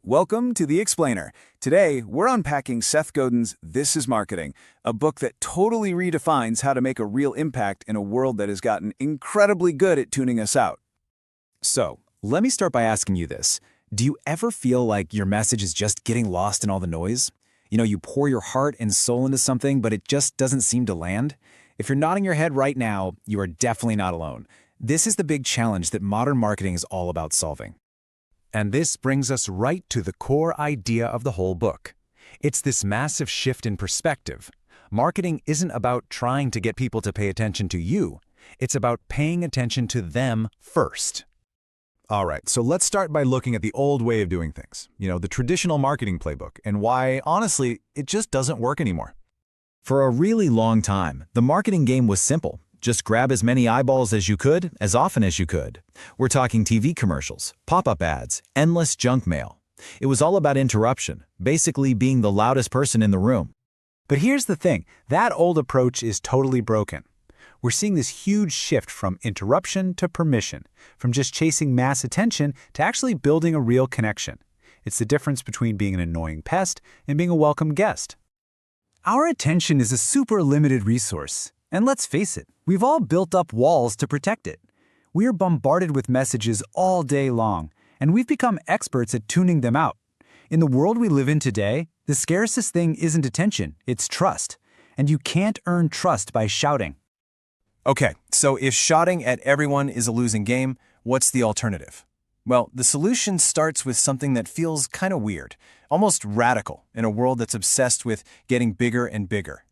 Welcome to The Explainer. Today, we're unpacking Seth Godin's This is Marketing, a book that totally redefines how to make a real impact in a world that has gotten incredibly good at tuning us out. So, let me start by asking you this. Do you ever feel like your message is just getting lost in all the noise? You pour your heart and soul into something, but it just doesn't seem to land? If you're nodding your head right now, you are definitely not alone. This is the big challenge that modern marketing is all about solving. And this brings us right to the core idea of the whole book. It's this massive shift in perspective. Marketing isn't about trying to get people to pay attention to you. It's about paying attention to them first. All right, so let's start by looking at the old way of doing things. The traditional marketing playbook, and why, honestly, it just doesn't work anymore. For a really long time, the marketing game was simple. Just grab as many eyeballs as you could, as often as you could. We're talking TV commercials, pop-up ads, endless junk mail. It was all about interruption, basically being the loudest person in the room. But here's the thing, that old approach is totally broken. We're seeing this huge shift from interruption to permission, from just chasing mass attention to actually building a real connection. It's the difference between being an annoying pest and being a welcome guest. Our attention is a super limited resource. And let's face it, we've all built up walls to protect it. We are bombarded with messages all day long, and we've become experts at tuning them out. In the world we live in today, the scarcest thing isn't attention, it's trust. And you can't earn trust by shouting. Okay, so if shouting at everyone is a losing game, what's the alternative? Well, the solution starts with something that feels kind of weird, almost radical, in a world that's obsessed with getting bigger and bigger.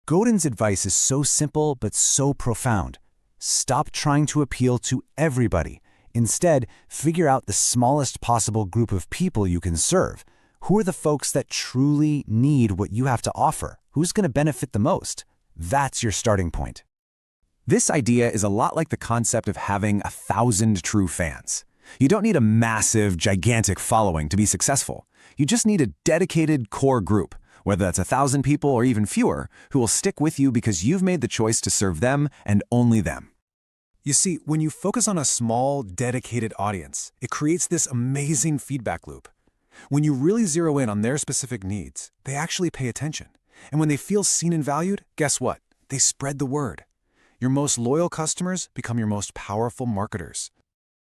Godin's advice is so simple but so profound. Stop trying to appeal to everybody. Instead, figure out the smallest possible group of people you can serve. Who are the folks that truly need what you have to offer? Who's going to benefit the most? That's your starting point. This idea is a lot like the concept of having 1,000 true fans. You don't need a massive, gigantic following to be successful. You just need a dedicated core group, whether that's 1,000 people or even fewer, who will stick with you because you've made the choice to serve them and only them. You see, when you focus on a small, dedicated audience, it creates this amazing feedback loop. When you really zero in on their specific needs, they actually pay attention. And when they feel seen and valued, guess what? They spread the word. Your most loyal customers become your most powerful marketers.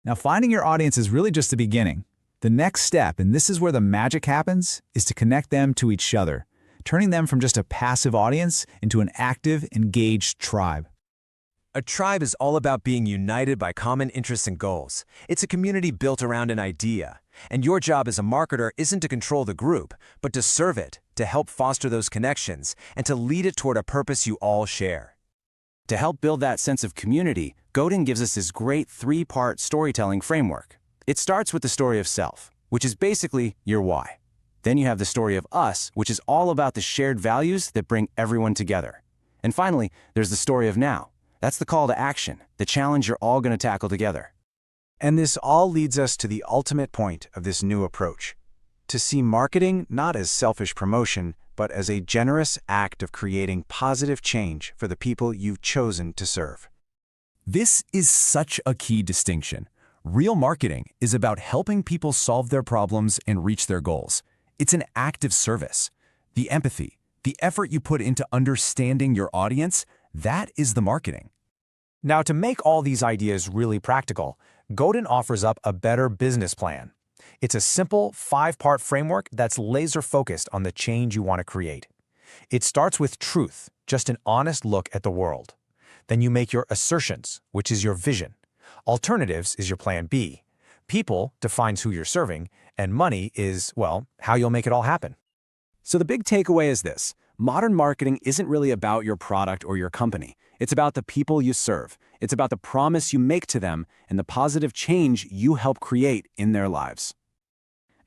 Now, finding your audience is really just the beginning. The next step, and this is where the magic happens, is to connect them to each other, turning them from just a passive audience into an active, engaged tribe. A tribe is all about being united by common interests and goals. It's a community built around an idea. And your job as a marketer isn't to control the group, but to serve it, to help foster those connections, and to lead it toward a purpose you all share. To help build that sense of community, Godin gives us this great 3-part storytelling framework. It starts with the story of self, which is basically your why. Then you have the story of us, which is all about the shared values that bring everyone together. And finally, there's the story of now. That's the call to action, the challenge you're all going to tackle together. And this all leads us to the ultimate point of this new approach: to see marketing not as selfish promotion, but as a generous act of creating positive change for the people you've chosen to serve. This is such a key distinction. Real marketing is about helping people solve their problems and reach their goals. It's an active service. The empathy, the effort you put into understanding your audience, that is the marketing. Now, to make all these ideas really practical, Godin offers up a better business plan. It's a simple 5-part framework that's laser-focused on the change you want to create. It starts with truth, just an honest look at the world. Then you make your assertions, which is your vision. Alternatives is your plan B. People defines who you're serving, and money is, well, how you'll make it all happen. So the big takeaway is this: modern marketing isn't really about your product or your company. It's about the people you serve. It's about the promise you make to them and the positive change you help create in their lives.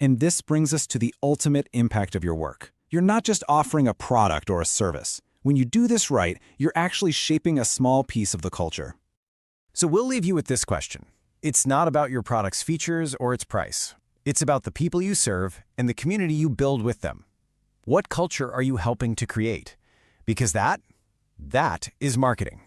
And this brings us to the ultimate impact of your work. You're not just offering a product or a service. When you do this right, you're actually shaping a small piece of the culture. So we'll leave you with this question. It's not about your product's features or its price. It's about the people you serve and the community you build with them. What culture are you helping to create? Because that is marketing.